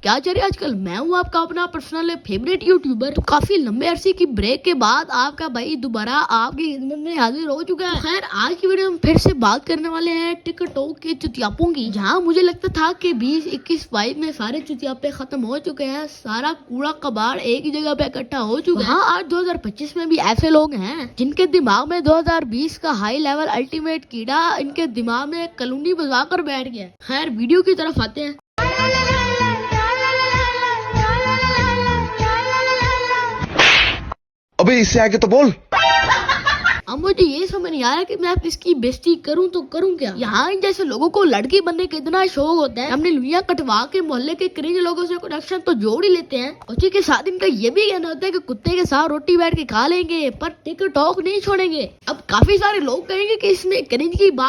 क्या चल रहा है आजकल? मैं हूँ आपका अपना पर्सनल फेवरेट यूट्यूबर। तो काफी लंबे अरसे की ब्रेक के बाद आपका भाई दोबारा आपकी खिदमत में हाजिर हो चुका है। खैर आज की वीडियो में फिर से बात करने वाले हैं टिकटॉक के चुतियापों की। जहाँ मुझे लगता था कि 20, 21, 22 में सारे चुतियापे खत्म हो चुके हैं, सारा कूड़ा कबाड़ एक ही जगह पे इकट्ठा हो चुका है। हाँ, आज 2025 में भी ऐसे लोग हैं जिनके दिमाग में 2020 का हाई लेवल अल्टीमेट कीड़ा इनके दिमाग में कलूनी बजा कर बैठ गया। खैर वीडियो की तरफ आते हैं। अबे इससे आगे तो बोल। अब मुझे ये समझ नहीं आ रहा कि मैं इसकी बेइज्जती करूं तो करूं क्या। यहाँ जैसे लोगों को लड़की बनने का इतना शौक होता है, अपनी लुइयां कटवा के मोहल्ले के क्रिंज लोगों से कनेक्शन तो जोड़ ही लेते हैं। उसी के साथ इनका ये भी कहना होता है कि कुत्ते के साथ रोटी बैठ के खा लेंगे पर टिकटॉक नहीं छोड़ेंगे। अब काफी सारे लोग कहेंगे कि इसमें क्रिंज की बात